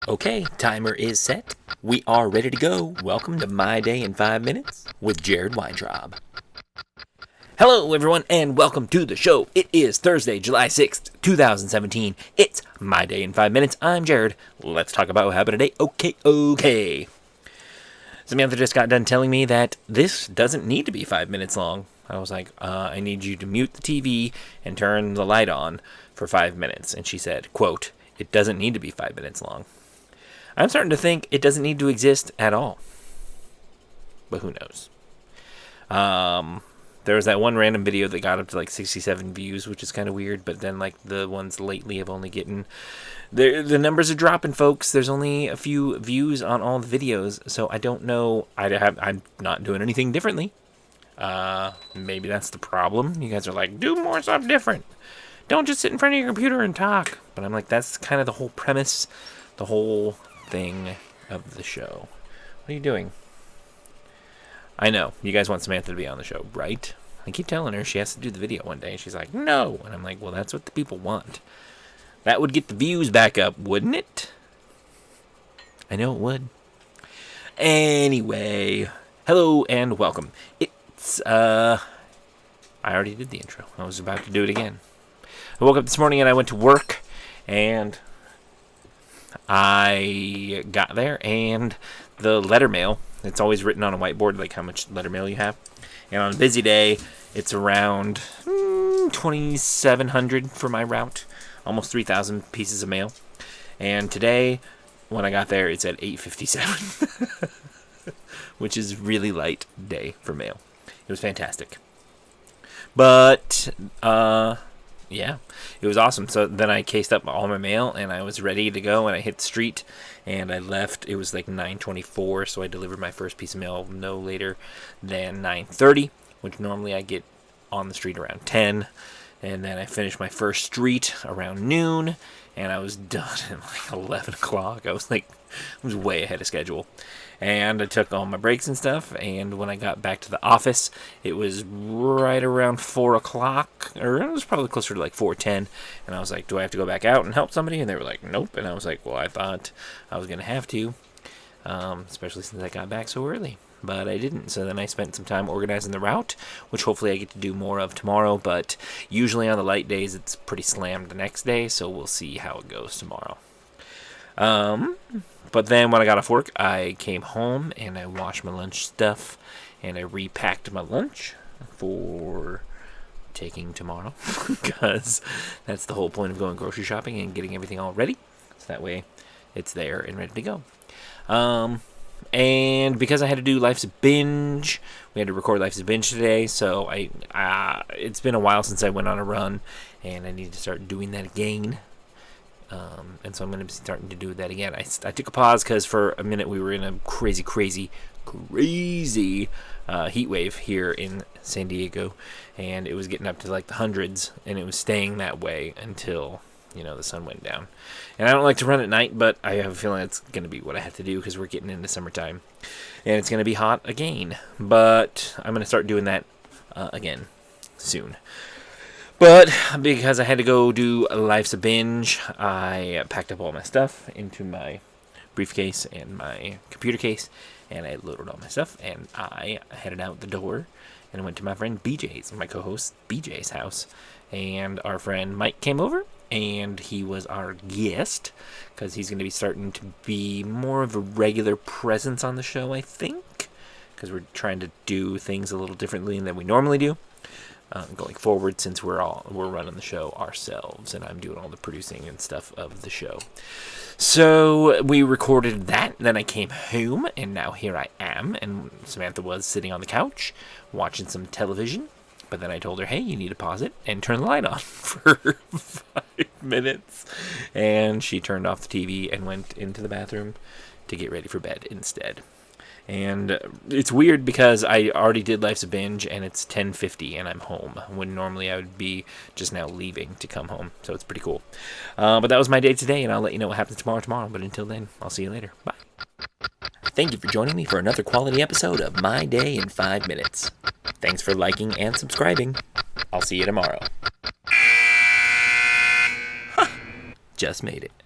Okay, timer is set. We are ready to go. Welcome to My Day in 5 Minutes with Jared Weintraub. Hello, everyone, and welcome to the show. It is Thursday, July 6th, 2017. It's My Day in 5 Minutes. I'm Jared. Let's talk about what happened today. Okay. Samantha just got done telling me that this doesn't need to be 5 minutes long. I was like, I need you to mute the TV and turn the light on for 5 minutes. And she said, quote, it doesn't need to be 5 minutes long. I'm starting to think it doesn't need to exist at all. But who knows? There was that one random video that got up to like 67 views, which is kind of weird. But then like the ones lately have only gotten... The numbers are dropping, folks. There's only a few views on all the videos. So I don't know. I'm not doing anything differently. Maybe that's the problem. You guys are like, do more stuff different. Don't just sit in front of your computer and talk. But I'm like, that's kind of the whole premise, the whole thing of the show. What are you doing? I know, you guys want Samantha to be on the show, right? I keep telling her she has to do the video one day, and she's like, no. And I'm like, well, that's what the people want. That would get the views back up, wouldn't it? I know it would. Anyway, hello and welcome. It's, I already did the intro. I was about to do it again. I woke up this morning and I went to work, and I got there, and the letter mail, it's always written on a whiteboard, like how much letter mail you have. And on a busy day, it's around 2,700 for my route, almost 3,000 pieces of mail. And today, when I got there, it's at 857, which is really light day for mail. It was fantastic. But, yeah, it was awesome. So then I cased up all my mail, and I was ready to go, and I hit the street, and I left. It was like 9:24, so I delivered my first piece of mail no later than 9:30, which normally I get on the street around 10, and then I finished my first street around noon, and I was done at like 11 o'clock. I was way ahead of schedule. And I took all my breaks and stuff, and when I got back to the office, it was right around 4 o'clock, or it was probably closer to like 4:10, and I was like, do I have to go back out and help somebody? And they were like, nope, and I was like, well, I thought I was going to have to, especially since I got back so early, but I didn't. So then I spent some time organizing the route, which hopefully I get to do more of tomorrow, but usually on the light days, it's pretty slammed the next day, so we'll see how it goes tomorrow. But then when I got off work, I came home and I washed my lunch stuff and I repacked my lunch for taking tomorrow because that's the whole point of going grocery shopping and getting everything all ready. So that way it's there and ready to go. And because I had to do Life's a Binge, we had to record Life's a Binge today. So it's been a while since I went on a run and I need to start doing that again. And so I'm going to be starting to do that again. I took a pause because for a minute we were in a crazy heat wave here in San Diego, and it was getting up to like the hundreds, and it was staying that way until, the sun went down. And I don't like to run at night, but I have a feeling it's going to be what I have to do because we're getting into summertime, and it's going to be hot again. But I'm going to start doing that again soon. But because I had to go do Life's a Binge, I packed up all my stuff into my briefcase and my computer case, and I loaded all my stuff, and I headed out the door and went to my friend BJ's, my co-host BJ's house. And our friend Mike came over, and he was our guest because he's going to be starting to be more of a regular presence on the show, I think, because we're trying to do things a little differently than we normally do. Going forward, since we're running the show ourselves, and I'm doing all the producing and stuff of the show. So we recorded that, then I came home, and now here I am, and Samantha was sitting on the couch watching some television, but then I told her, hey, you need to pause it and turn the light on for 5 minutes, and she turned off the TV and went into the bathroom to get ready for bed instead. And it's weird because I already did Life's a Binge, and it's 10:50, and I'm home, when normally I would be just now leaving to come home. So it's pretty cool. But that was my day today, and I'll let you know what happens tomorrow. But until then, I'll see you later. Bye. Thank you for joining me for another quality episode of My Day in 5 Minutes. Thanks for liking and subscribing. I'll see you tomorrow. Just made it.